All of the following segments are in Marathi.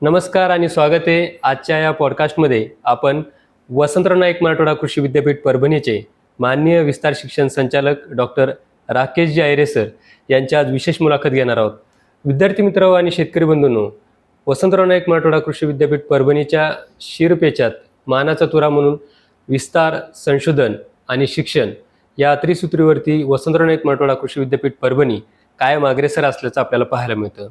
नमस्कार आणि स्वागत आहे आजच्या या पॉडकास्टमध्ये. आपण वसंतराव नाईक मराठवाडा कृषी विद्यापीठ परभणीचे माननीय विस्तार शिक्षण संचालक डॉक्टर राकेशजी आयरे सर यांची आज विशेष मुलाखत घेणार आहोत. विद्यार्थी मित्र आणि शेतकरी बंधूंनो, वसंतराव नाईक मराठवाडा कृषी विद्यापीठ परभणीच्या शिरपेचात मानाचा तुरा म्हणून विस्तार, संशोधन आणि शिक्षण या त्रिसूत्रीवरती वसंतराव नाईक मराठवाडा कृषी विद्यापीठ परभणी कायम अग्रेसर असल्याचं आपल्याला पाहायला मिळतं.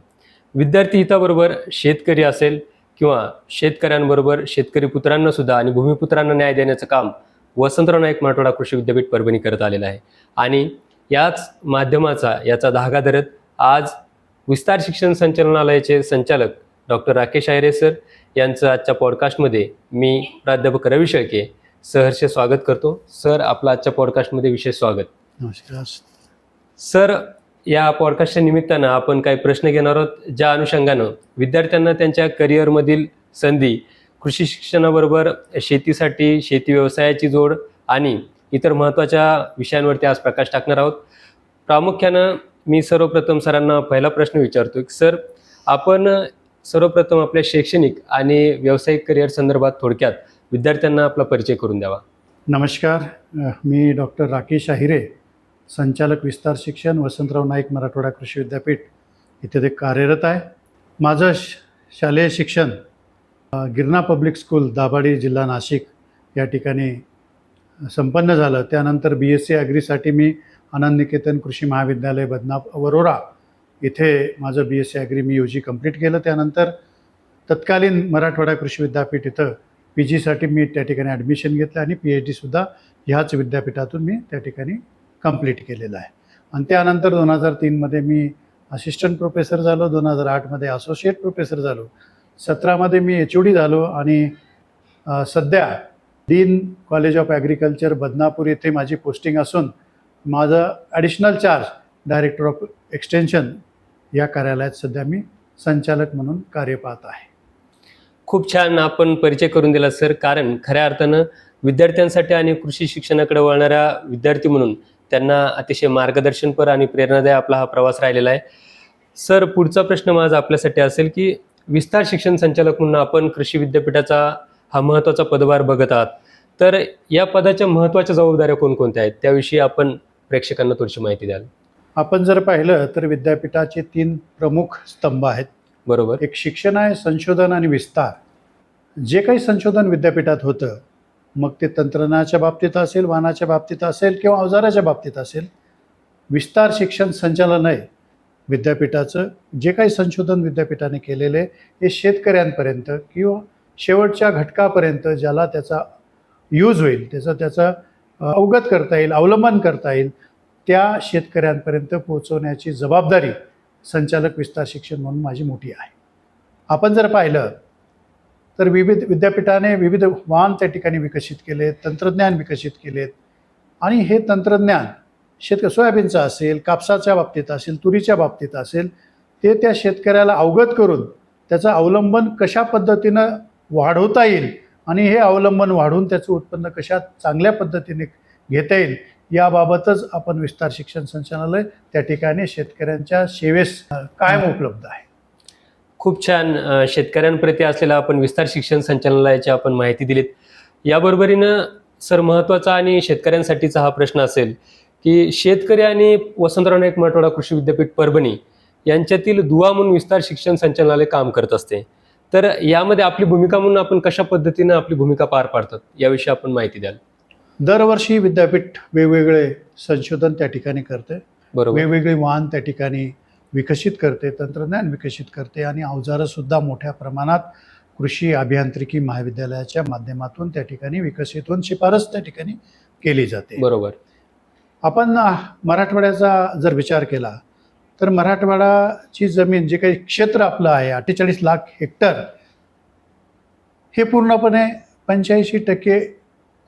विद्यार्थी हिताबरोबर शेतकरी असेल किंवा शेतकऱ्यांबरोबर शेतकरी पुत्रांना सुद्धा आणि भूमिपुत्रांना न्याय देण्याचं काम वसंतराव नाईक मराठवाडा कृषी विद्यापीठ परभणी करत आलेलं आहे. आणि याच माध्यमाचा याचा धागा धरत आज विस्तार शिक्षण संचालनालयाचे संचालक डॉक्टर राकेश आयरे सर यांचं आजच्या पॉडकास्टमध्ये मी प्राध्यापक रवी शेळके सहर्ष स्वागत करतो. सर, आपलं आजच्या पॉडकास्टमध्ये विशेष स्वागत. नमस्कार सर, या पॉडकास्टच्या निमित्तानं आपण काही प्रश्न घेणार आहोत, ज्या अनुषंगानं विद्यार्थ्यांना त्यांच्या करिअरमधील संधी, कृषी शिक्षणाबरोबर शेतीसाठी शेती व्यवसायाची जोड आणि इतर महत्त्वाच्या विषयांवरती आज प्रकाश टाकणार आहोत. प्रामुख्यानं मी सर्वप्रथम सरांना पहिला प्रश्न विचारतो की सर, आपण सर्वप्रथम आपल्या शैक्षणिक आणि व्यावसायिक करिअर संदर्भात थोडक्यात विद्यार्थ्यांना आपला परिचय करून द्यावा. नमस्कार. मी डॉक्टर राकेश आहिरे, संचालक विस्तार शिक्षण, वसंतराव नाईक मराठवाडा कृषी विद्यापीठ इथे ते कार्यरत आहे. माझं शालेय शिक्षण गिरणा पब्लिक स्कूल, दाभाडी, जिल्हा नाशिक या ठिकाणी संपन्न झालं. त्यानंतर BSc ॲग्रीसाठी मी आनंद निकेतन कृषी महाविद्यालय वरोरा इथे माझं BSc ॲग्री मी UG कंप्लीट केलं. त्यानंतर तत्कालीन मराठवाडा कृषी विद्यापीठ इथं PGसाठी मी त्या ठिकाणी ॲडमिशन घेतलं आणि PhDसुद्धा ह्याच विद्यापीठातून मी त्या ठिकाणी कंप्लीट केलेलं आहे. आणि त्यानंतर 2003मध्ये मी असिस्टंट प्रोफेसर झालो, 2008मध्ये असोसिएट प्रोफेसर झालो, 17मध्ये मी HOD झालो आणि सध्या dean college of agriculture Badnapur येथे माझी पोस्टिंग असून माझं additional charge director of extension या कार्यालयात सध्या मी संचालक म्हणून कार्य पाहत आहे. खूप छान आपण परिचय करून दिला सर. कारण खऱ्या अर्थानं विद्यार्थ्यांसाठी आणि कृषी शिक्षणाकडे वळणाऱ्या विद्यार्थी म्हणून त्यांना अतिशय मार्गदर्शनपर आणि प्रेरणादायी आपला हा प्रवास राहिलेला आहे. सर, पुढचा प्रश्न माझा आपल्यासाठी असेल की विस्तार शिक्षण संचालक म्हणून आपण कृषी विद्यापीठाचा हा महत्त्वाचा पदभार बघत आहात, तर या पदाच्या महत्त्वाच्या जबाबदाऱ्या कोणकोणत्या आहेत त्याविषयी आपण प्रेक्षकांना थोडीशी माहिती द्याल. आपण जर पाहिलं तर विद्यापीठाचे 3 प्रमुख स्तंभ आहेत. बरोबर. एक शिक्षण आहे, संशोधन आणि विस्तार. जे काही संशोधन विद्यापीठात होतं, मग ते तंत्रज्ञानाच्या बाबतीत असेल, वाहनाच्या बाबतीत असेल किंवा अवजाराच्या बाबतीत असेल, विस्तार शिक्षण संचालनालय विद्यापीठाचं जे काही संशोधन विद्यापीठाने केलेले हे शेतकऱ्यांपर्यंत किंवा शेवटच्या घटकापर्यंत ज्याला त्याचा यूज होईल, त्याचा अवगत करता येईल, अवलंबन करता येईल, त्या शेतकऱ्यांपर्यंत पोहोचवण्याची जबाबदारी संचालक विस्तार शिक्षण म्हणून माझी मोठी आहे. आपण जर पाहिलं तर विविध विद्यापीठाने विविध वाहन त्या ठिकाणी विकसित केले, तंत्रज्ञान विकसित केलेत आणि हे तंत्रज्ञान सोयाबीनचं असेल, कापसाच्या बाबतीत असेल, तुरीच्या बाबतीत असेल, ते त्या शेतकऱ्याला अवगत करून त्याचं अवलंबन कशा पद्धतीनं वाढवता येईल आणि हे अवलंबन वाढवून त्याचं उत्पन्न कशा चांगल्या पद्धतीने घेता येईल याबाबतच आपण विस्तार शिक्षण संचालनालय त्या ठिकाणी शेतकऱ्यांच्या सेवेस कायम उपलब्ध आहे. खूप छान. शेतकऱ्यांप्रती असलेला आपण विस्तार शिक्षण संचालनालयाची आपण माहिती दिलीत. याबरोबरीनं सर, महत्त्वाचा आणि शेतकऱ्यांसाठीचा हा प्रश्न असेल की शेतकरी आणि वसंतराव नाईक मराठवाडा कृषी विद्यापीठ परभणी यांच्यातील दुवा म्हणून विस्तार शिक्षण संचालनालय काम करत असते, तर यामध्ये आपली भूमिका म्हणून आपण कशा पद्धतीनं आपली भूमिका पार पाडतात याविषयी आपण माहिती द्याल. दरवर्षी विद्यापीठ वेगवेगळे संशोधन त्या ठिकाणी करते, बरोबर. वेगवेगळे वाहन त्या ठिकाणी विकसित करते, तंत्रज्ञान विकसित करते आणि अवजारंसुद्धा मोठ्या प्रमाणात कृषी अभियांत्रिकी महाविद्यालयाच्या माध्यमातून त्या ठिकाणी विकसित होऊन शिफारस त्या ठिकाणी केली जाते. बरोबर. आपण मराठवाड्याचा जर विचार केला तर मराठवाडाची जमीन जे काही क्षेत्र आपलं आहे 48 लाख हेक्टर, हे पूर्णपणे 85%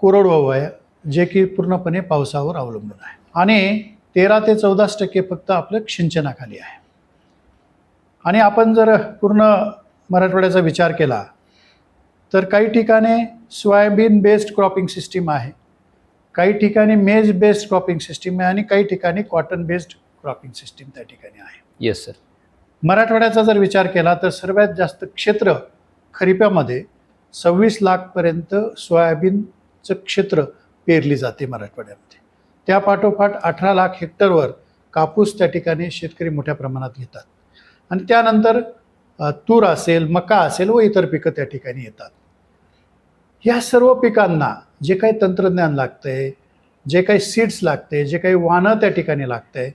कोरडवाहू आहे, जे की पूर्णपणे पावसावर अवलंबून आहे आणि 13 ते 14% फक्त आपलं सिंचनाखाली आहे. आणि आपण जर पूर्ण मराठवाड्याचा विचार केला तर काही ठिकाणी सोयाबीन बेस्ड क्रॉपिंग सिस्टीम आहे, काही ठिकाणी मेज बेस्ड क्रॉपिंग सिस्टीम आहे आणि काही ठिकाणी कॉटन बेस्ड क्रॉपिंग सिस्टीम त्या ठिकाणी आहे. Yes sir. मराठवाड्याचा जर विचार केला तर सर्वात जास्त क्षेत्र खरीपामध्ये 26 लाखपर्यंत सोयाबीनचं क्षेत्र पेरली जाते मराठवाड्यामध्ये. त्या पाठोपाठ 18 लाख हेक्टरवर कापूस त्या ठिकाणी शेतकरी मोठ्या प्रमाणात घेतात आणि त्यानंतर तूर असेल, मका असेल व इतर पिकं त्या ठिकाणी येतात. या सर्व पिकांना जे काही तंत्रज्ञान लागतंय, जे काही सीड्स लागते, जे काही वाहनं त्या ठिकाणी लागतंय,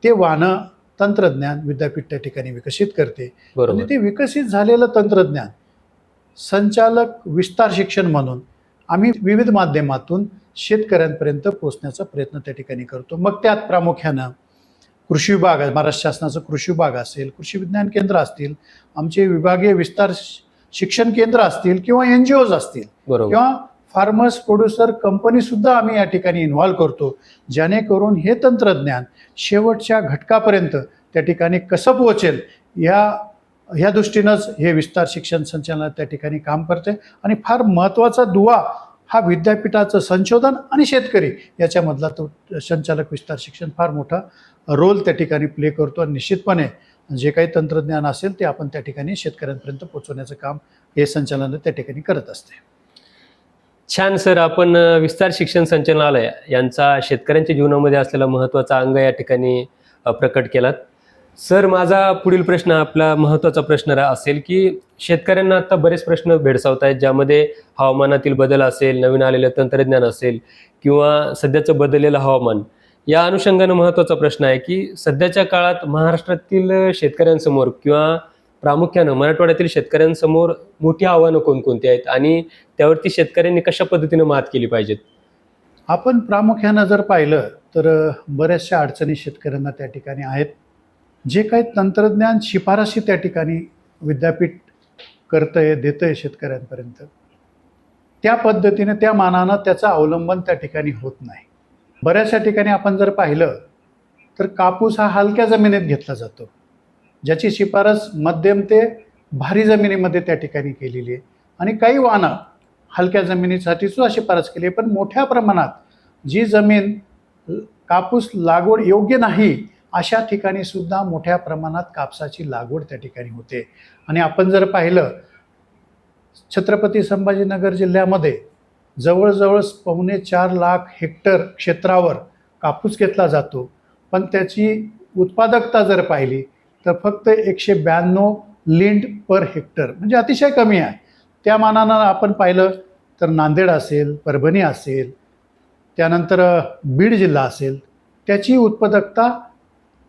ते वाहनं तंत्रज्ञान विद्यापीठ त्या ठिकाणी विकसित करते. आणि ते विकसित झालेलं तंत्रज्ञान संचालक विस्तार शिक्षण म्हणून आम्ही विविध माध्यमातून शेतकऱ्यांपर्यंत पोहोचण्याचा प्रयत्न त्या ठिकाणी करतो. मग त्यात प्रामुख्यानं कृषी विभाग, महाराष्ट्र शासनाचं कृषी विभाग असेल, कृषी विज्ञान केंद्र असतील, आमचे विभागीय विस्तार शिक्षण केंद्र असतील किंवा NGOज असतील किंवा फार्मर्स प्रोड्युसर कंपनी सुद्धा आम्ही या ठिकाणी इन्व्हॉल्व करतो, जेणेकरून हे तंत्रज्ञान शेवटच्या घटकापर्यंत त्या ठिकाणी कसं पोहोचेल ह्या दृष्टीनंच हे विस्तार शिक्षण संचालनालय त्या ठिकाणी काम करते. आणि फार महत्त्वाचा दुवा हा विद्यापीठाचं संशोधन आणि शेतकरी याच्यामधला तो संचालक विस्तार शिक्षण फार मोठा रोल त्या ठिकाणी प्ले करतो. आणि निश्चितपणे जे काही तंत्रज्ञान असेल ते आपण त्या ठिकाणी शेतकऱ्यांपर्यंत पोहोचवण्याचं काम हे संचालनालय त्या ठिकाणी करत असते. छान सर, आपण विस्तार शिक्षण संचालनालय यांचा शेतकऱ्यांच्या जीवनामध्ये असलेला महत्त्वाचा अंग या ठिकाणी प्रकट केलात. सर, माझा पुढील प्रश्न, आपला महत्त्वाचा प्रश्न असेल की शेतकऱ्यांना आता बरेच प्रश्न भेडसावत आहेत, ज्यामध्ये हवामानातील बदल असेल, नवीन आलेलं तंत्रज्ञान असेल किंवा सध्याचं बदललेलं हवामान. या अनुषंगानं महत्त्वाचा प्रश्न आहे की सध्याच्या काळात महाराष्ट्रातील शेतकऱ्यांसमोर किंवा प्रामुख्यानं मराठवाड्यातील शेतकऱ्यांसमोर मोठी आव्हानं कोणकोणती आहेत आणि त्यावरती शेतकऱ्यांनी कशा पद्धतीनं मात केली पाहिजेत? आपण प्रामुख्यानं जर पाहिलं तर बऱ्याचशा अडचणी शेतकऱ्यांना त्या ठिकाणी आहेत. जे काही तंत्रज्ञान शिफारशी त्या ठिकाणी विद्यापीठ करतंय, देतंय शेतकऱ्यांपर्यंत, त्या पद्धतीने त्या मानानं त्याचं अवलंबन त्या ठिकाणी होत नाही. बऱ्याचशा ठिकाणी आपण जर पाहिलं तर कापूस हा हलक्या जमिनीत घेतला जातो, ज्याची शिफारस मध्यम ते भारी जमिनीमध्ये त्या ठिकाणी केलेली आहे. आणि काही वाहनं हलक्या जमिनीसाठी सुद्धा शिफारस केली आहे, पण मोठ्या प्रमाणात जी जमीन कापूस लागवड योग्य नाही अशा ठिकाणी सुद्धा मोठ्या प्रमाणात कापसाची लागवड त्या ठिकाणी होते. आणि आपण जर पाहिलं छत्रपती संभाजीनगर जिल्ह्यामध्ये जवळजवळ 4.25 लाख हेक्टर क्षेत्रावर कापूस घेतला जातो, पण त्याची उत्पादकता जर पाहिली तर फक्त 192 लिंट पर हेक्टर, म्हणजे अतिशय कमी आहे. त्या मानानं आपण पाहिलं तर नांदेड असेल, परभणी असेल, त्यानंतर बीड जिल्हा असेल, त्याची उत्पादकता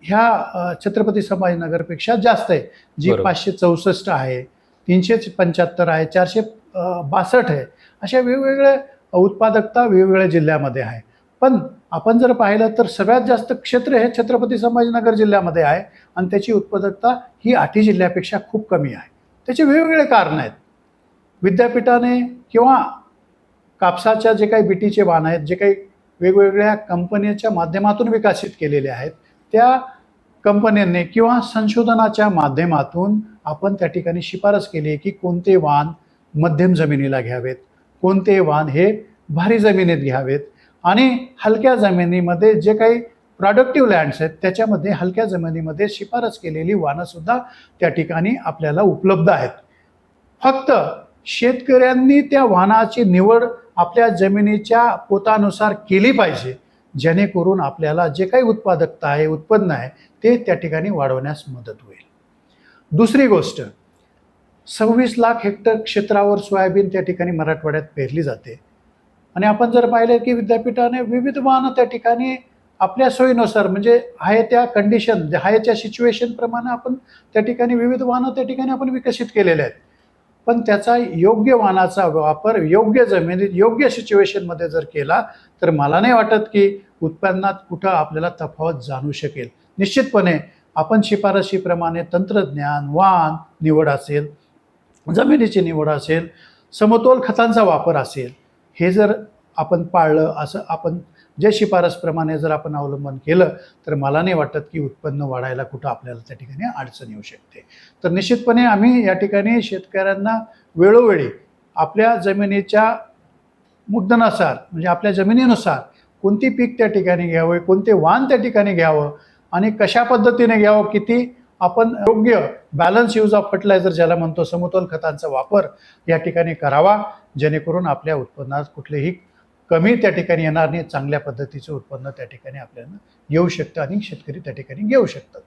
ह्या छत्रपती संभाजीनगरपेक्षा जास्त आहे, जी 564 आहे, 375 आहे, 462 आहे. अशा वेगवेगळ्या उत्पादकता वेगवेगळ्या जिल्ह्यामध्ये आहे. पण आपण जर पाहिलं तर सगळ्यात जास्त क्षेत्र हे छत्रपती संभाजीनगर जिल्ह्यामध्ये आहे आणि त्याची उत्पादकता ही 8 जिल्ह्यापेक्षा खूप कमी आहे. त्याचे वेगवेगळे कारण आहेत. विद्यापीठाने किंवा कापसाच्या जे काही बीटीचे वाण आहेत, जे काही वेगवेगळ्या कंपन्यांच्या माध्यमातून विकसित केलेले आहेत, त्या कंपन्यांनी किंवा संशोधनाच्या माध्यमातून आपण त्या ठिकाणी शिफारस केली आहे की कोणते वाण मध्यम जमिनीला घ्यावेत, कोणते वाण हे भारी जमिनीत घ्यावेत. आणि हलक्या जमिनीमध्ये जे काही प्रॉडक्टिव्ह लँड्स आहेत त्याच्यामध्ये हलक्या जमिनीमध्ये शिफारस केलेली वाणंसुद्धा त्या ठिकाणी आपल्याला उपलब्ध आहेत. फक्त शेतकऱ्यांनी त्या वाणाची निवड आपल्या जमिनीच्या पोतानुसार केली पाहिजे, जेणेकरून आपल्याला जे काही उत्पादकता आहे, उत्पन्न आहे, ते त्या ठिकाणी वाढवण्यास मदत होईल. दुसरी गोष्ट, 26 लाख हेक्टर क्षेत्रावर सोयाबीन त्या ठिकाणी मराठवाड्यात पेरली जाते. आणि आपण जर पाहिलं की विद्यापीठाने विविध वाहनं त्या ठिकाणी आपल्या सोयीनुसार, म्हणजे आहे त्या कंडिशन, आहे त्या सिच्युएशनप्रमाणे आपण त्या ठिकाणी विविध वाहनं त्या ठिकाणी आपण विकसित केलेले आहेत. पण त्याचा योग्य वाहनाचा वापर योग्य जमिनीत योग्य सिच्युएशनमध्ये जर केला तर मला नाही वाटत की उत्पन्नात कुठं आपल्याला तफावत जाणू शकेल. निश्चितपणे आपण शिफारशीप्रमाणे तंत्रज्ञान, वाहन निवड असेल, जमिनीची निवड असेल, समतोल खतांचा वापर असेल, हे जर आपण पाळलं, असं आपण जे शिफारसप्रमाणे जर आपण अवलंबन केलं तर मला नाही वाटत की उत्पन्न वाढायला कुठं आपल्याला त्या ठिकाणी अडचण येऊ शकते. तर निश्चितपणे आम्ही या ठिकाणी शेतकऱ्यांना वेळोवेळी आपल्या जमिनीच्या मुद्द्यानुसार, म्हणजे आपल्या जमिनीनुसार कोणती पीक त्या ठिकाणी घ्यावं, कोणते वाण त्या ठिकाणी घ्यावं आणि कशा पद्धतीने घ्यावं, किती आपण योग्य बॅलन्स यूज ऑफ फर्टिलायझर ज्याला म्हणतो, समतोल खतांचा वापर या ठिकाणी करावा, जेणेकरून आपल्या उत्पन्नात कुठलेही कमी त्या ठिकाणी येणार नाही, चांगल्या पद्धतीचं उत्पन्न त्या ठिकाणी आपल्याला येऊ शकतं आणि शेतकरी त्या ठिकाणी घेऊ शकतात.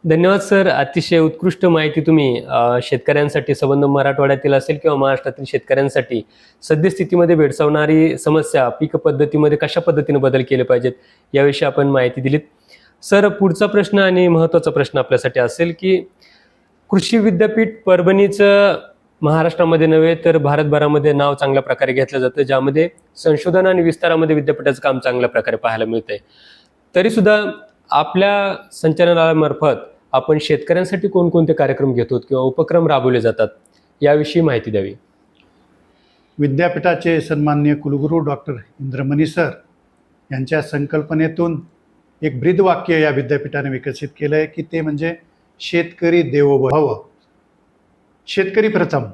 धन्यवाद सर. अतिशय उत्कृष्ट माहिती तुम्ही शेतकऱ्यांसाठी, संबंध मराठवाड्यातील असेल किंवा महाराष्ट्रातील शेतकऱ्यांसाठी सद्यस्थितीमध्ये भेडसावणारी समस्या, पीक पद्धतीमध्ये कशा पद्धतीने बदल केले पाहिजेत याविषयी आपण माहिती दिलीत. सर, पुढचा प्रश्न आणि महत्त्वाचा प्रश्न आपल्यासाठी असेल की कृषी विद्यापीठ परभणीचं महाराष्ट्रामध्ये नव्हे तर भारतभरामध्ये नाव चांगल्या प्रकारे घेतलं जातं, ज्यामध्ये संशोधन आणि विस्तारामध्ये विद्यापीठाचं काम चांगल्या प्रकारे पाहायला मिळतंय. तरीसुद्धा आपल्या संचालनालयामार्फत आपण शेतकऱ्यांसाठी कोणकोणते कार्यक्रम घेतो किंवा उपक्रम राबवले जातात याविषयी माहिती द्यावी. विद्यापीठाचे सन्माननीय कुलगुरू डॉक्टर इंद्रमणी सर यांच्या संकल्पनेतून एक ब्रीदवाक्य या विद्यापीठाने विकसित केलं आहे की ते म्हणजे शेतकरी देवो भव. शेतकरी प्रथम,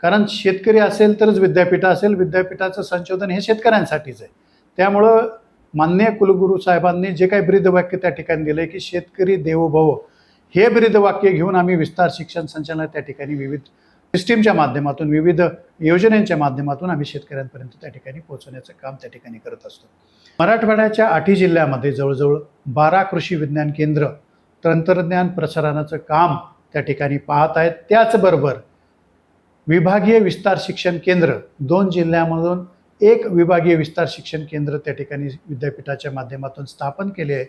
कारण शेतकरी असेल तरच विद्यापीठ असेल. विद्यापीठाचं संशोधन हे शेतकऱ्यांसाठीच आहे. त्यामुळं माननीय कुलगुरू साहेबांनी जे काही ब्रीदवाक्य त्या ठिकाणी दिलं आहे की शेतकरी देवो भव, हे ब्रीदवाक्य घेऊन आम्ही विस्तार शिक्षण संचालनालय त्या ठिकाणी विविध सिस्टीमच्या माध्यमातून, विविध योजनांच्या माध्यमातून आम्ही शेतकऱ्यांपर्यंत त्या ठिकाणी पोहोचवण्याचं काम त्या ठिकाणी करत असतो. मराठवाड्याच्या 8 जिल्ह्यामध्ये जवळजवळ 12 कृषी विज्ञान केंद्र तंत्रज्ञान प्रसारणाचं काम त्या ठिकाणी पाहत आहेत. त्याचबरोबर विभागीय विस्तार शिक्षण केंद्र 2 जिल्ह्यामधून 1 विभागीय विस्तार शिक्षण केंद्र त्या ठिकाणी विद्यापीठाच्या माध्यमातून स्थापन केले आहे.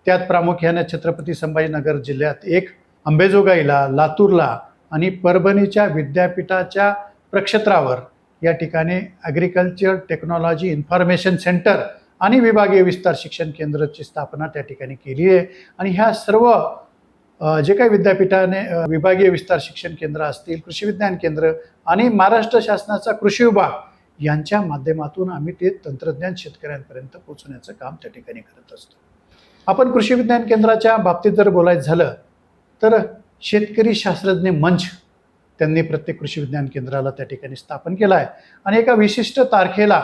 त्यात प्रामुख्याने छत्रपती संभाजीनगर जिल्ह्यात 1, अंबेजोगाईला, लातूरला आणि परभणीच्या विद्यापीठाच्या प्रक्षेत्रावर या ठिकाणी ॲग्रिकल्चर टेक्नॉलॉजी इन्फॉर्मेशन सेंटर आणि विभागीय विस्तार शिक्षण केंद्राची स्थापना त्या ठिकाणी केली आहे. आणि ह्या सर्व जे काही विद्यापीठाने विभागीय विस्तार शिक्षण केंद्र असतील, कृषी विज्ञान केंद्र आणि महाराष्ट्र शासनाचा कृषी विभाग यांच्या माध्यमातून आम्ही ते तंत्रज्ञान शेतकऱ्यांपर्यंत पोहोचवण्याचं काम त्या ठिकाणी करत असतो. आपण कृषी विज्ञान केंद्राच्या बाबतीत जर बोलायचं झालं तर शेतकरी शास्त्रज्ञ मंच त्यांनी प्रत्येक कृषी विज्ञान केंद्राला त्या ठिकाणी स्थापन केला आहे. आणि एका विशिष्ट तारखेला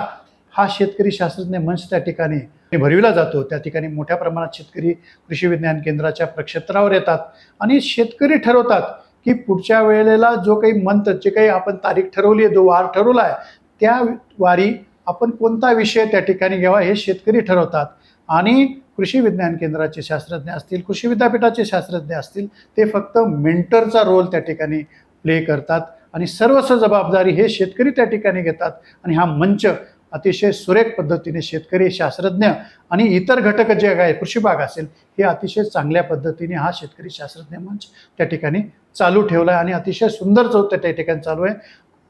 हा शेतकरी शास्त्रज्ञ मंच त्या ठिकाणी भरविला जातो. त्या ठिकाणी मोठ्या प्रमाणात शेतकरी कृषी विज्ञान केंद्राच्या प्रक्षेत्रावर येतात आणि शेतकरी ठरवतात की पुढच्या वेळेला जो काही मंथ, जे काही आपण तारीख ठरवली आहे, जो वार ठरवला आहे, त्या वारी आपण कोणता विषय त्या ठिकाणी घ्यावा हे शेतकरी ठरवतात. आणि कृषी विज्ञान केंद्राचे शास्त्रज्ञ असतील, कृषी विद्यापीठाचे शास्त्रज्ञ असतील, ते फक्त मेंटरचा रोल त्या ठिकाणी प्ले करतात आणि सर्वस्व जबाबदारी हे शेतकरी त्या ठिकाणी घेतात. आणि हा मंच अतिशय सुरेख पद्धतीने शेतकरी, शास्त्रज्ञ आणि इतर घटक जे काय कृषी भाग असेल, हे अतिशय चांगल्या पद्धतीने हा शेतकरी शास्त्रज्ञ मंच त्या ठिकाणी चालू ठेवला आहे आणि अतिशय सुंदर त्या ठिकाणी चालू आहे.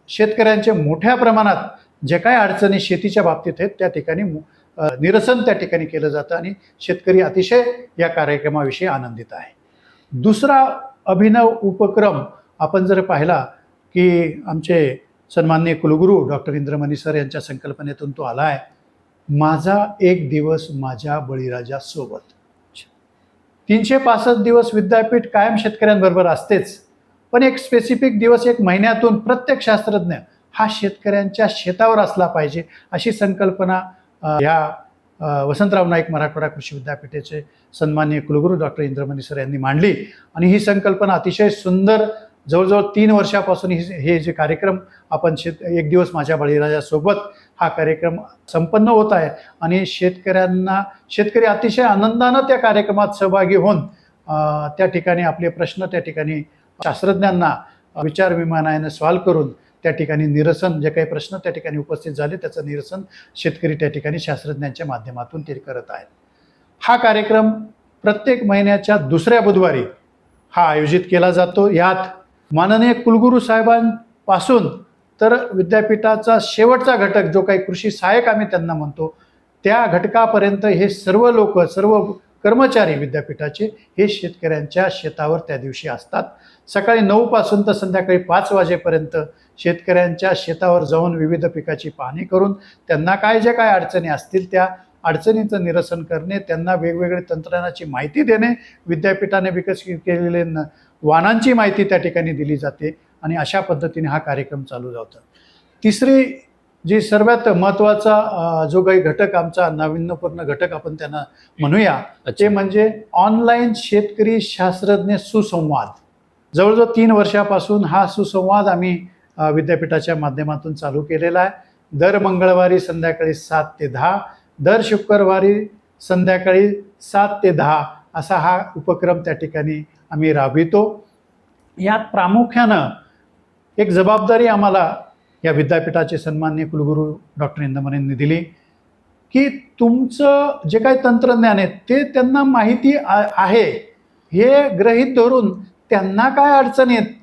शेतकऱ्यांचे मोठ्या प्रमाणात जे काय अडचणी शेतीच्या बाबतीत आहेत त्या ठिकाणी निरसन त्या ठिकाणी केलं जातं आणि शेतकरी अतिशय या कार्यक्रमाविषयी आनंदित आहे. दुसरा अभिनव उपक्रम आपण जर पाहिला की आमचे सन्माननीय कुलगुरू डॉक्टर इंद्रमणी सर यांच्या संकल्पनेतून तो आला आहे, माझा एक दिवस माझ्या बळीराजासोबत. 365 दिवस विद्यापीठ कायम शेतकऱ्यांबरोबर असतेच, पण एक स्पेसिफिक दिवस एक महिन्यातून प्रत्येक शास्त्रज्ञ हा शेतकऱ्यांच्या शेतावर असला पाहिजे, अशी संकल्पना ह्या वसंतराव नाईक मराठवाडा कृषी विद्यापीठाचे सन्माननीय कुलगुरू डॉक्टर इंद्रमणी सर यांनी मांडली. आणि ही संकल्पना अतिशय सुंदर, जवळजवळ 3 वर्षापासून हे जे कार्यक्रम आपण एक दिवस माझ्या बळीराजासोबत हा कार्यक्रम संपन्न होत आहे. आणि शेतकरी अतिशय आनंदानं त्या कार्यक्रमात सहभागी होऊन त्या ठिकाणी आपले प्रश्न त्या ठिकाणी शास्त्रज्ञांना विचार विनिमयाने सॉल्व्ह करून त्या ठिकाणी निरसन, जे काही प्रश्न त्या ठिकाणी उपस्थित झाले त्याचं निरसन शेतकरी त्या ठिकाणी शास्त्रज्ञांच्या माध्यमातून ते करत आहेत. हा कार्यक्रम प्रत्येक महिन्याच्या 2ऱ्या बुधवारी हा आयोजित केला जातो. यात माननीय कुलगुरू साहेबांपासून तर विद्यापीठाचा शेवटचा घटक जो काही कृषी सहाय्यक आम्ही त्यांना म्हणतो, त्या घटकापर्यंत हे सर्व लोक, सर्व कर्मचारी विद्यापीठाचे हे शेतकऱ्यांच्या शेतावर त्या दिवशी असतात. सकाळी 9 पासून तर संध्याकाळी 5 वाजेपर्यंत शेतकऱ्यांच्या शेतावर जाऊन विविध पिकाची पाहणी करून त्यांना जे काय अडचणी असतील त्या अडचणींचं निरसन करणे, त्यांना वेगवेगळे तंत्रज्ञानाची माहिती देणे, विद्यापीठाने विकसित केलेले वाहनांची माहिती त्या ठिकाणी दिली जाते आणि अशा पद्धतीने हा कार्यक्रम चालू जातो. तिसरी जी सर्वात महत्त्वाचा जो काही घटक आमचा नाविन्यपूर्ण घटक आपण त्यांना म्हणूया ते अच्छा. म्हणजे ऑनलाईन शेतकरी शास्त्रज्ञ सुसंवाद. जवळजवळ 3 वर्षापासून हा सुसंवाद आम्ही विद्यापीठाच्या माध्यमातून चालू केलेला आहे. दर मंगळवारी संध्याकाळी 7 ते 10, दर शुक्रवारी संध्याकाळी 7 ते 10 असा हा उपक्रम त्या ठिकाणी आम्ही राबवितो. यात प्रामुख्यानं एक जबाबदारी आम्हाला या विद्यापीठाचे सन्माननीय कुलगुरू डॉक्टर इंदमनेंनी दिली की तुमचं जे काही तंत्रज्ञान आहे ते त्यांना माहिती आहे हे गृहीत धरून त्यांना काय अडचणी आहेत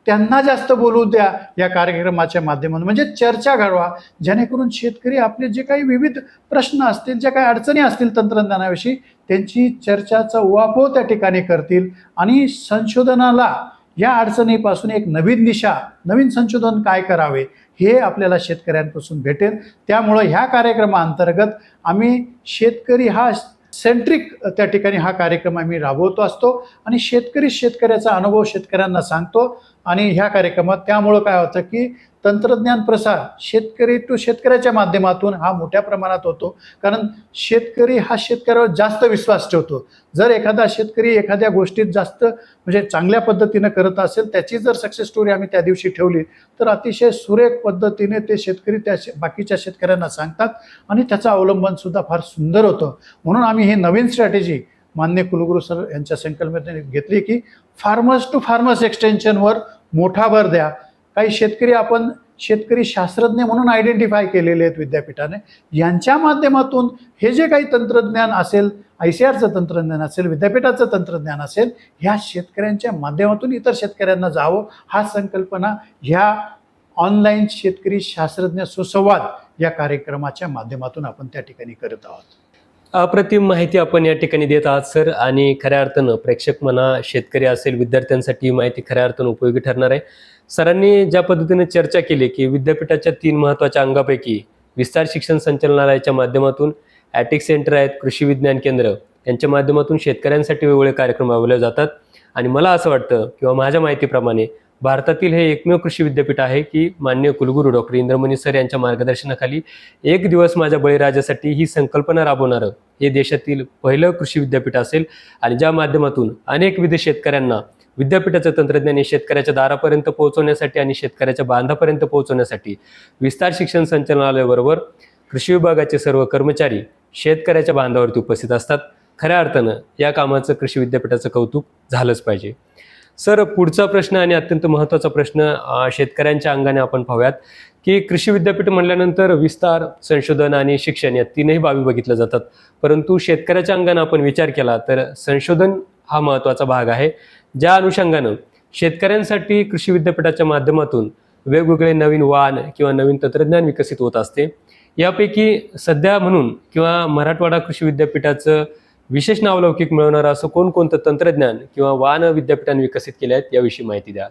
त्यांना जास्त बोलू द्या या कार्यक्रमाच्या माध्यमातून, म्हणजे चर्चा घडवा, जेणेकरून शेतकरी आपले जे काही विविध प्रश्न असतील, ज्या काही अडचणी असतील तंत्रज्ञानाविषयी त्यांची चर्चाचा उहापोह त्या ठिकाणी करतील आणि संशोधनाला या अडचणीपासून एक नवीन दिशा, नवीन संशोधन काय करावे हे आपल्याला शेतकऱ्यांपासून भेटेल. त्यामुळं ह्या कार्यक्रमाअंतर्गत आम्ही शेतकरी हा सेंट्रिक त्या ठिकाणी हा कार्यक्रम आम्ही राबवतो असतो आणि शेतकऱ्याचा अनुभव शेतकऱ्यांना सांगतो. आणि ह्या कार्यक्रमात त्यामुळं काय होतं की तंत्रज्ञान प्रसार शेतकरी टू शेतकऱ्याच्या माध्यमातून हा मोठ्या प्रमाणात होतो, कारण शेतकरी हा शेतकऱ्यावर जास्त विश्वास ठेवतो. जर एखादा शेतकरी एखाद्या गोष्टीत जास्त म्हणजे चांगल्या पद्धतीनं करत असेल, त्याची जर सक्सेस स्टोरी आम्ही त्या दिवशी ठेवली तर अतिशय सुरेख पद्धतीने ते शेतकरी त्या बाकीच्या शेतकऱ्यांना सांगतात आणि त्याचं अवलंबनसुद्धा फार सुंदर होतं. म्हणून आम्ही ही नवीन स्ट्रॅटेजी माननीय कुलगुरू सर यांच्या संकल्पनेने घेतली की फार्मर्स टू फार्मर्स एक्सटेन्शनवर मोठा भर द्या. काही शेतकरी आपण शेतकरी शास्त्रज्ञ म्हणून आयडेंटिफाय केलेले आहेत विद्यापीठाने, यांच्या माध्यमातून हे जे काही तंत्रज्ञान असेल, ICARचं तंत्रज्ञान असेल, विद्यापीठाचं तंत्रज्ञान असेल, ह्या शेतकऱ्यांच्या माध्यमातून इतर शेतकऱ्यांना जावं, हा संकल्पना ह्या ऑनलाईन शेतकरी शास्त्रज्ञ सुसंवाद या कार्यक्रमाच्या माध्यमातून आपण त्या ठिकाणी करत आहोत. अप्रतिम माहिती आपण या ठिकाणी देत आहात सर, आणि खऱ्या अर्थानं प्रेक्षक म्हणा, शेतकरी असेल, विद्यार्थ्यांसाठी ही माहिती खऱ्या अर्थानं उपयोगी ठरणार आहे. सरांनी ज्या पद्धतीने चर्चा केली की विद्यापीठाच्या 3 महत्त्वाच्या अंगापैकी विस्तार शिक्षण संचालनालयाच्या माध्यमातून ॲटिक सेंटर आहेत, कृषी विज्ञान केंद्र यांच्या माध्यमातून शेतकऱ्यांसाठी वेगवेगळे कार्यक्रम राबवले जातात. आणि मला असं वाटतं किंवा माझ्या माहितीप्रमाणे भारतातील हे एकमेव कृषी विद्यापीठ आहे की माननीय कुलगुरू डॉक्टर इंद्रमणी सर यांच्या मार्गदर्शनाखाली एक दिवस माझ्या बळीराजासाठी ही संकल्पना राबवणारं हे देशातील पहिलं कृषी विद्यापीठ असेल. आणि ज्या माध्यमातून अनेक विविध शेतकऱ्यांना विद्यापीठाचं तंत्रज्ञान हे शेतकऱ्याच्या दारापर्यंत पोहोचवण्यासाठी आणि शेतकऱ्याच्या बांधापर्यंत पोहोचवण्यासाठी विस्तार शिक्षण संचालनालयाबरोबर कृषी विभागाचे सर्व कर्मचारी शेतकऱ्याच्या बांधावरती उपस्थित असतात. खऱ्या अर्थानं या कामाचं कृषी विद्यापीठाचं कौतुक झालंच पाहिजे. सर, पुढचा प्रश्न आणि अत्यंत महत्त्वाचा प्रश्न शेतकऱ्यांच्या अंगाने आपण पाहूयात की कृषी विद्यापीठ म्हणल्यानंतर विस्तार, संशोधन आणि शिक्षण या 3ही बाबी बघितल्या जातात, परंतु शेतकऱ्याच्या अंगाने आपण विचार केला तर संशोधन हा महत्त्वाचा भाग आहे. ज्या अनुषंगानं शेतकऱ्यांसाठी कृषी विद्यापीठाच्या माध्यमातून वेगवेगळे नवीन वाहन किंवा नवीन तंत्रज्ञान विकसित होत असते. यापैकी सध्या म्हणून किंवा मराठवाडा कृषी विद्यापीठाचं विशेष नावलौकिक मिळवणारं असं कोणकोणतं तंत्रज्ञान किंवा वाहन विद्यापीठाने विकसित केले आहेत याविषयी माहिती द्याल.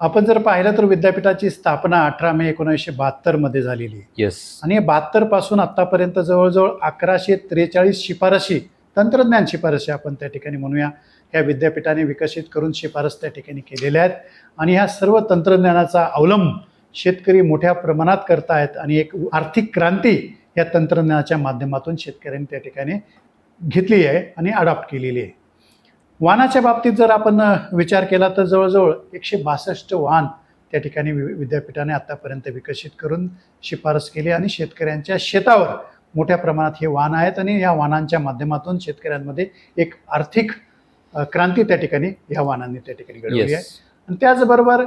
आपण जर पाहिलं तर विद्यापीठाची स्थापना 18 मे 1972 मध्ये झालेली आहे. येस. आणि 72 पासून आतापर्यंत जवळजवळ 1143 शिफारशी, तंत्रज्ञान शिफारशी आपण त्या ठिकाणी म्हणूया, ह्या विद्यापीठाने विकसित करून शिफारस त्या ठिकाणी केलेल्या आहेत. आणि ह्या सर्व तंत्रज्ञानाचा अवलंब शेतकरी मोठ्या प्रमाणात करतायत आणि एक आर्थिक क्रांती या तंत्रज्ञानाच्या माध्यमातून शेतकऱ्यांनी त्या ठिकाणी घेतली आहे आणि अडॉप्ट केलेली आहे. वाहनाच्या बाबतीत जर आपण विचार केला तर जवळजवळ 162 वाहन त्या ठिकाणी विद्यापीठाने आतापर्यंत विकसित करून शिफारस केली आणि शेतकऱ्यांच्या शेतावर मोठ्या प्रमाणात हे वाहन आहेत आणि या वाहनांच्या माध्यमातून शेतकऱ्यांमध्ये एक आर्थिक क्रांती त्या ठिकाणी या वाहनांनी त्या ठिकाणी घडवली आहे. आणि त्याचबरोबर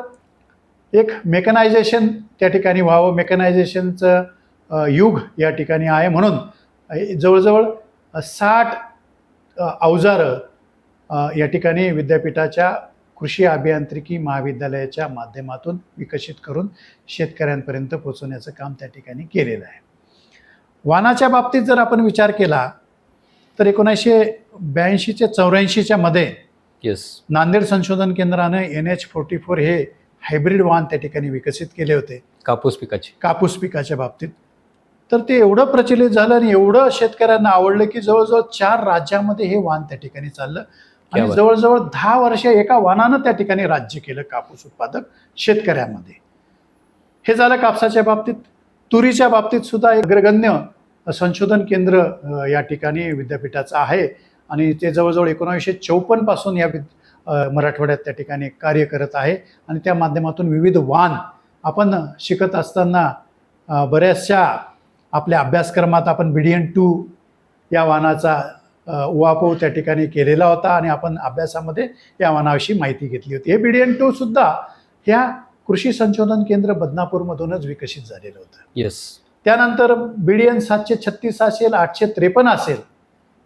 एक मेकनायझेशन त्या ठिकाणी व्हावं, मेकनायझेशनचं युग या ठिकाणी आहे, म्हणून जवळजवळ 60 अवजारं या ठिकाणी विद्यापीठाच्या कृषी अभियांत्रिकी महाविद्यालयाच्या माध्यमातून विकसित करून शेतकऱ्यांपर्यंत पोहोचवण्याचं काम त्या ठिकाणी केलेलं आहे. वाहनाच्या बाबतीत जर आपण विचार केला तर 1982 ते 84 मध्ये नांदेड संशोधन केंद्रानं NH44 हे हायब्रिड वाहन त्या ठिकाणी विकसित केले होते कापूस पिकाच्या बाबतीत. तर ते एवढं प्रचलित झालं आणि एवढं शेतकऱ्यांना आवडलं की जवळजवळ 4 राज्यामध्ये हे वाहन त्या ठिकाणी चाललं आणि जवळजवळ 10 वर्ष एका वाहनानं त्या ठिकाणी राज्य केलं कापूस उत्पादक शेतकऱ्यांमध्ये. हे झालं कापसाच्या बाबतीत. तुरीच्या बाबतीत सुद्धा एक अग्रगण्य संशोधन केंद्र या ठिकाणी विद्यापीठाचं आहे आणि ते जवळजवळ 1954 पासून या मराठवाड्यात त्या ठिकाणी कार्य करत आहे आणि त्या माध्यमातून विविध वाण आपण शिकत असताना बऱ्याचशा आपल्या अभ्यासक्रमात आपण BDN-2 या वाणाचा उहापोह त्या ठिकाणी केलेला होता आणि आपण अभ्यासामध्ये या वाणाविषयी माहिती घेतली होती. हे BDN-2 सुद्धा ह्या कृषी संशोधन केंद्र बदनापूरमधूनच विकसित झालेलं होतं. येस. त्यानंतर BDN 736 असेल, 853 असेल,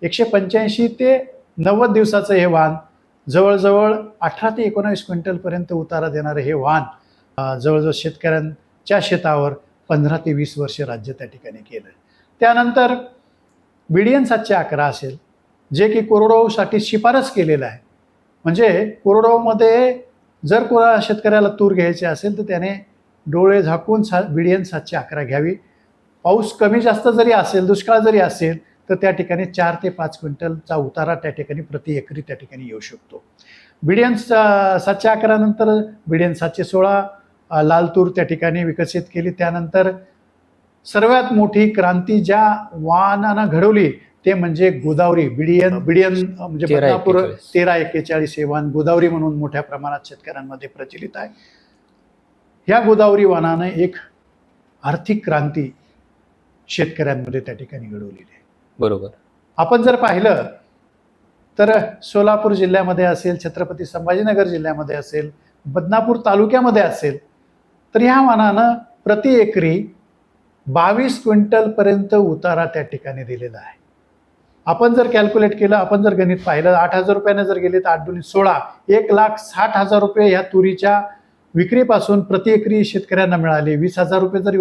185 ते 90 दिवसाचं हे वाण जवळजवळ 18 ते 19 क्विंटलपर्यंत उतारा देणारं हे वाण जवळजवळ शेतकऱ्यांच्या शेतावर 15 ते 20 वर्ष राज्य त्या ठिकाणी केलं. त्यानंतर BDN 711 असेल, जे की कोरडवाहूसाठी शिफारस केलेलं आहे. म्हणजे कोरडवाहूमध्ये जर कोणा शेतकऱ्याला तूर घ्यायची असेल तर त्याने डोळे झाकून BDN 711 घ्यावी. पाऊस कमी जास्त जरी असेल, दुष्काळ जरी असेल तर त्या ठिकाणी 4 ते 5 क्विंटलचा उतारा त्या ठिकाणी प्रति एकरी त्या ठिकाणी येऊ शकतो. BDN 711 नंतर BDN 716 लाल तूर त्या ठिकाणी विकसित केली. त्यानंतर सर्वात मोठी क्रांती ज्या वाणानं घडवली ते म्हणजे गोदावरी. BDN म्हणजे बदनापूर 1341 हे वाण गोदावरी म्हणून मोठ्या प्रमाणात शेतकऱ्यांमध्ये प्रचलित आहे. ह्या गोदावरी वाणानं एक आर्थिक क्रांती शेतकऱ्यांमध्ये त्या ठिकाणी घडवलेली आहे. बरोबर. आपण जर पाहिलं तर सोलापूर जिल्ह्यामध्ये असेल, छत्रपती संभाजीनगर जिल्ह्यामध्ये असेल, बदनापूर तालुक्यामध्ये असेल तर ह्या वाणानं प्रति एकरी 22 क्विंटलपर्यंत उतारा त्या ठिकाणी दिलेला आहे. आपण जर कॅल्क्युलेट केलं, आपण जर गणित पाहिलं, 8,000 रुपयाने जर गेले तर 8 दुनी 16, 1,60,000 रुपये ह्या तुरीच्या विक्रीपासून प्रति एकरी शेतकऱ्यांना मिळाले. 20,000 रुपये जरी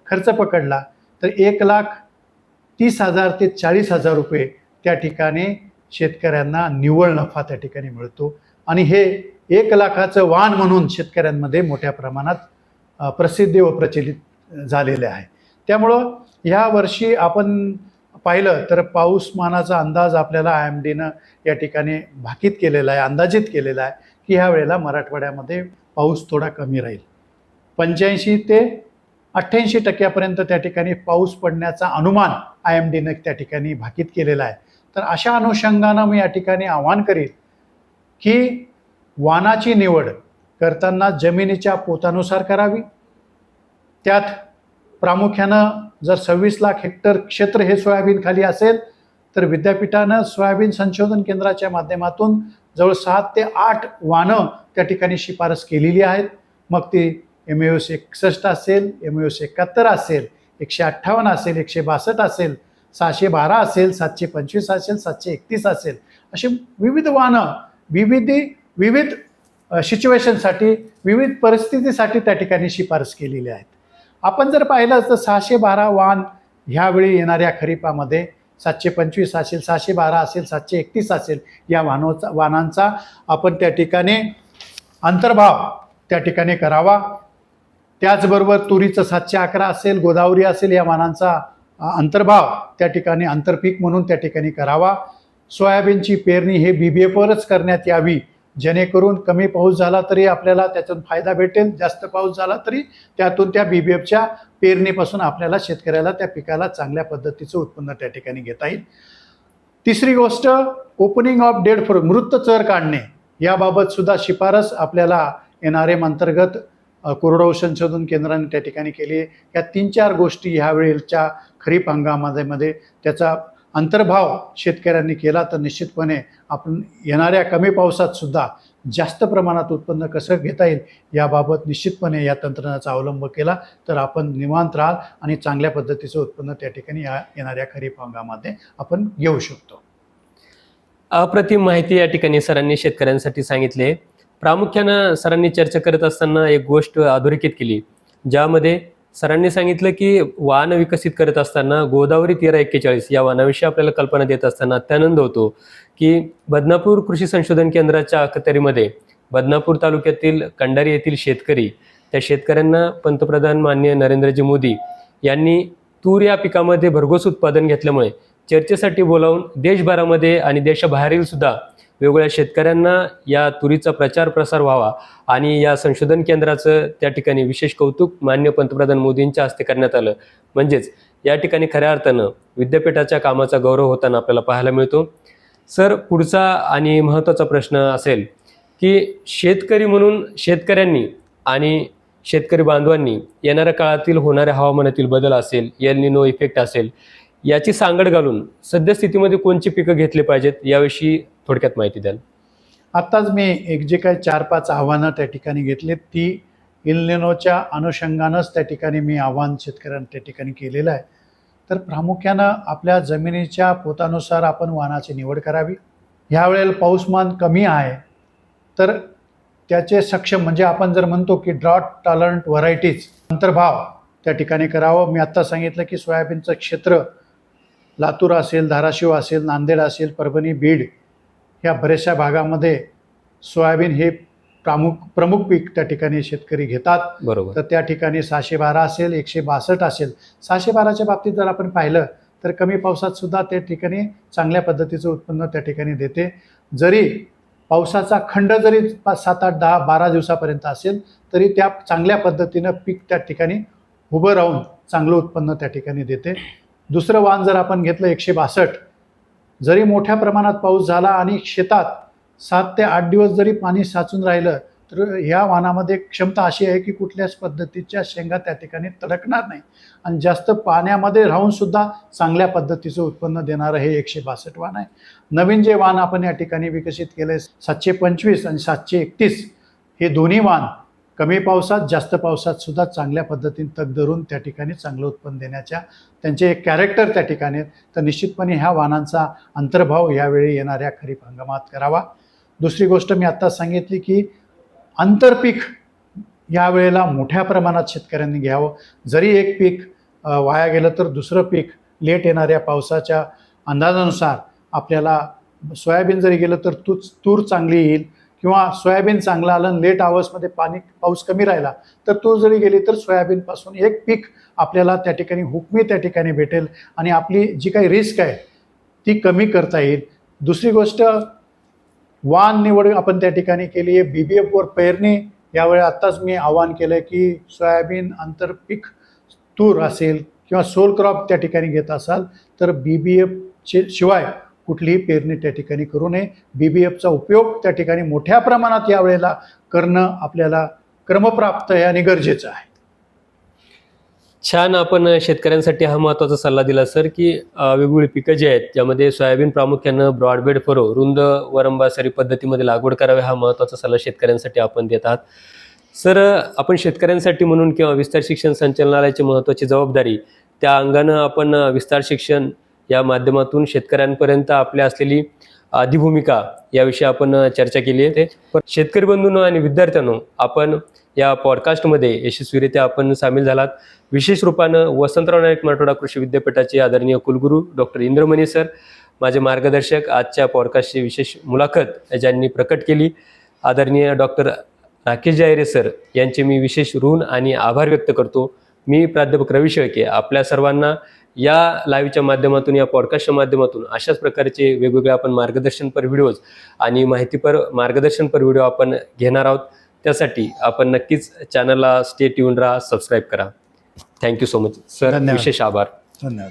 खर्च पकडला तर 1,30,000 ते 40,000 रुपये त्या ठिकाणी शेतकऱ्यांना निव्वळ नफा त्या ठिकाणी मिळतो आणि हे 1 लाखाचं वाण म्हणून शेतकऱ्यांमध्ये मोठ्या प्रमाणात प्रसिद्धी व प्रचलित झालेले आहे. त्यामुळं ह्या वर्षी आपण पाहिलं तर पाऊसमानाचा अंदाज आपल्याला IMDनं या ठिकाणी भाकीत केलेला आहे, अंदाजित केलेला आहे की ह्या वेळेला मराठवाड्यामध्ये पाऊस थोडा कमी राहील. 85 ते 88% त्या ठिकाणी पाऊस पडण्याचा अनुमान IMDनं त्या ठिकाणी भाकीत केलेला आहे. तर अशा अनुषंगानं मी या ठिकाणी आवाहन करीन की वाणाची निवड करताना जमिनीच्या पोतानुसार करावी. त्यात प्रामुख्यानं जर 26 लाख हेक्टर क्षेत्र हे सोयाबीन खाली असेल तर विद्यापीठानं सोयाबीन संशोधन केंद्राच्या माध्यमातून जवळ 7 ते 8 वाणं त्या ठिकाणी शिफारस केलेली आहेत. मग ती MAOS 61 असेल, MAOS 71 असेल, 158 असेल, 162 असेल, 612 असेल, 725 असेल, 731 असेल, अशी विविध वाणं विविध सिच्युएशनसाठी, विविध परिस्थितीसाठी त्या ठिकाणी शिफारस केलेली आहेत. आपण जर पाहिलं तर 612 वाण ह्यावेळी येणाऱ्या खरीपामध्ये 725 असेल, 612 असेल, 731 असेल या वाणांचा आपण त्या ठिकाणी अंतर्भाव त्या ठिकाणी करावा. त्याचबरोबर तुरीचं 711 असेल, गोदावरी असेल या वाणांचा अंतर्भाव त्या ठिकाणी आंतरपीक म्हणून त्या ठिकाणी करावा. सोयाबीनची पेरणी हे BBFवरच करण्यात यावी, जेणेकरून कमी पाऊस झाला तरी आपल्याला त्यातून फायदा भेटेल, जास्त पाऊस झाला तरी त्यातून त्या BBFच्या पेरणीपासून आपल्याला शेतकऱ्याला त्या पिकाला चांगल्या पद्धतीचं उत्पन्न त्या ठिकाणी घेता येईल. तिसरी गोष्ट ओपनिंग ऑफ डेड फॉर मृत चर काढणे याबाबत सुद्धा शिफारस आपल्याला NRM अंतर्गत कोरडवाहू संशोधन केंद्राने त्या ठिकाणी केली आहे. या 3-4 गोष्टी ह्यावेळेच्या खरीप हंगामामध्ये त्याचा अंतर्भाव शेतकऱ्यांनी केला तर निश्चितपणे आपण येणाऱ्या कमी पावसात सुद्धा जास्त प्रमाणात उत्पन्न कसं घेता येईल याबाबत निश्चितपणे या तंत्रज्ञानाचा अवलंब केला तर आपण निवांत राहाल आणि चांगल्या पद्धतीचं उत्पन्न त्या ठिकाणी येणाऱ्या खरीप हंगामामध्ये आपण घेऊ शकतो. अप्रतिम माहिती या ठिकाणी सरांनी शेतकऱ्यांसाठी सांगितले. प्रामुख्यानं सरांनी चर्चा करत असताना एक गोष्ट अधोरेखित केली, ज्यामध्ये सरांनी सांगितलं की वाण विकसित करत असताना गोदावरी 1341 या वाणाविषयी आपल्याला कल्पना देत असताना अत्यानंद होतो की बदनापूर कृषी संशोधन केंद्राच्या अखत्यारीमध्ये बदनापूर तालुक्यातील कंडारी येथील शेतकरी, त्या शेतकऱ्यांना पंतप्रधान माननीय नरेंद्रजी मोदी यांनी तूर या पिकामध्ये भरघोस उत्पादन घेतल्यामुळे चर्चेसाठी बोलावून देशभरामध्ये आणि देशाबाहेरील सुद्धा वेगवेगळ्या शेतकऱ्यांना या तुरीचा प्रचार प्रसार व्हावा आणि या संशोधन केंद्राचं त्या ठिकाणी विशेष कौतुक माननीय पंतप्रधान मोदींच्या हस्ते करण्यात आलं. म्हणजेच या ठिकाणी खऱ्या अर्थानं विद्यापीठाच्या कामाचा गौरव होताना आपल्याला पाहायला मिळतो. सर, पुढचा आणि महत्त्वाचा प्रश्न असेल की शेतकरी म्हणून शेतकऱ्यांनी आणि शेतकरी बांधवांनी येणाऱ्या काळातील होणाऱ्या हवामानातील बदल असेल, एल निनो इफेक्ट असेल, याची सांगड घालून सद्यस्थितीमध्ये कोणची पिकं घेतली पाहिजेत याविषयी थोडक्यात माहिती द्याल. आत्ताच मी एक जे काही 4-5 आव्हानं त्या ठिकाणी घेतलीत ती एल निनोच्या अनुषंगानंच त्या ठिकाणी मी आव्हान शेतकऱ्यांना त्या ठिकाणी केलेलं आहे. तर प्रामुख्यानं आपल्या जमिनीच्या पोतानुसार आपण वाणाची निवड करावी. ह्यावेळेला पाऊसमान कमी आहे तर त्याचे सक्षम म्हणजे आपण जर म्हणतो की ड्रॉट टॉलरंट व्हरायटीज अंतर्भाव त्या ठिकाणी करावं. मी आत्ता सांगितलं की सोयाबीनचं क्षेत्र लातूर असेल, धाराशिव असेल, नांदेड असेल, परभणी, बीड ह्या बऱ्याचशा भागामध्ये सोयाबीन हे प्रमुख पीक त्या ठिकाणी शेतकरी घेतात. बरोबर. तर त्या ठिकाणी 612 असेल, 162 असेल. 612च्या बाबतीत जर आपण पाहिलं तर कमी पावसात सुद्धा त्या ठिकाणी चांगल्या पद्धतीचं उत्पन्न त्या ठिकाणी देते. जरी पावसाचा खंड जरी 5, 7, 8, 10, 12 दिवसापर्यंत असेल तरी त्या चांगल्या पद्धतीनं पीक त्या ठिकाणी उभं राहून चांगलं उत्पन्न त्या ठिकाणी देते. दुसरं वाण जर आपण घेतलं 162, जरी मोठ्या प्रमाणात पाऊस झाला आणि शेतात 7 ते 8 दिवस जरी पाणी साचून राहिलं तर ह्या वाणामध्ये क्षमता अशी आहे की कुठल्याच पद्धतीच्या शेंगा त्या ठिकाणी तडकणार नाही आणि जास्त पाण्यामध्ये राहून सुद्धा चांगल्या पद्धतीचं उत्पन्न देणारं हे 162 वाण आहे. नवीन जे वाण आपण या ठिकाणी विकसित केलं आहे 725 आणि 731 हे दोन्ही वाण कमी पावसात जास्त पावसात सुद्धा चांगल्या पद्धतीने तग धरून त्या ठिकाणी चांगलं उत्पन्न देण्याच्या त्यांचे एक कॅरेक्टर त्या ठिकाणी. तर निश्चितपणे ह्या वाणांचा अंतर्भाव यावेळी येणाऱ्या खरीप हंगामात करावा. दुसरी गोष्ट मी आत्ता सांगितली की आंतरपीक यावेळेला मोठ्या प्रमाणात शेतकऱ्यांनी घ्यावं. जरी एक पीक वाया गेलं तर दुसरं पीक लेट येणाऱ्या पावसाच्या अंदाजानुसार आपल्याला सोयाबीन जरी गेलं तर तूर चांगली येईल किंवा सोयाबीन चांगलं आलं आणि लेट आवर्समध्ये पाऊस कमी राहिला तर तूर जरी गेली तर सोयाबीनपासून एक पीक आपल्याला त्या ठिकाणी हुकमी त्या ठिकाणी भेटेल आणि आपली जी काही रिस्क आहे ती कमी करता येईल. दुसरी गोष्ट वाण निवड आपण त्या ठिकाणी केली आहे. BBF वर पेरणी यावेळी आत्ताच मी आवाहन केलं की सोयाबीन आंतरपीक तूर असेल किंवा सोल क्रॉप त्या ठिकाणी घेत असाल तर BBF शिवाय कुठलीही पेरणी त्या ठिकाणी करू नये. BBFचा उपयोग त्या ठिकाणी मोठ्या प्रमाणात यावेळेला करणं आपल्याला क्रमप्राप्त आहे आणि गरजेचं आहे. छान, आपण शेतकऱ्यांसाठी हा महत्त्वाचा सल्ला दिला सर की वेगवेगळी पिकं जी आहेत त्यामध्ये सोयाबीन प्रामुख्यानं ब्रॉडबेड फरो रुंद वरंबासरी पद्धतीमध्ये लागवड करावी हा महत्त्वाचा सल्ला शेतकऱ्यांसाठी आपण देत आहात. सर, आपण शेतकऱ्यांसाठी म्हणून किंवा विस्तार शिक्षण संचालनालयाची महत्त्वाची जबाबदारी त्या अंगानं आपण विस्तार शिक्षण या माध्यमातून शेतकऱ्यांपर्यंत आपल्या असलेली अधिभूमिका याविषयी आपण चर्चा केली आहे. शेतकरी बंधूंनो आणि विद्यार्थ्यांनो, आपण या पॉडकास्टमध्ये यशस्वीरित्या आपण सामील झालात. विशेष रूपानं वसंतराव नाईक मराठवाडा कृषी विद्यापीठाचे आदरणीय कुलगुरू डॉक्टर इंद्रमणी सर माझे मार्गदर्शक आजच्या पॉडकास्टची विशेष मुलाखत ज्यांनी प्रकट केली. आदरणीय डॉक्टर राकेश आयरे सर यांचे मी विशेष ऋण आणि आभार व्यक्त करतो. मी प्राध्यापक रवी शेळके आपल्या सर्वांना या लाईव्हच्या माध्यमातून या पॉडकास्टच्या माध्यमातून अशाच प्रकारचे वेगवेगळे आपण मार्गदर्शनपर व्हिडिओज आणि माहितीपर मार्गदर्शनपर व्हिडिओ आपण घेणार आहोत. त्यासाठी आपण नक्कीच चॅनलला स्टे ट्यून राहा, सबस्क्राईब करा. Thank you so much sir. धन्यवाद. विशेष आभार. धन्यवाद.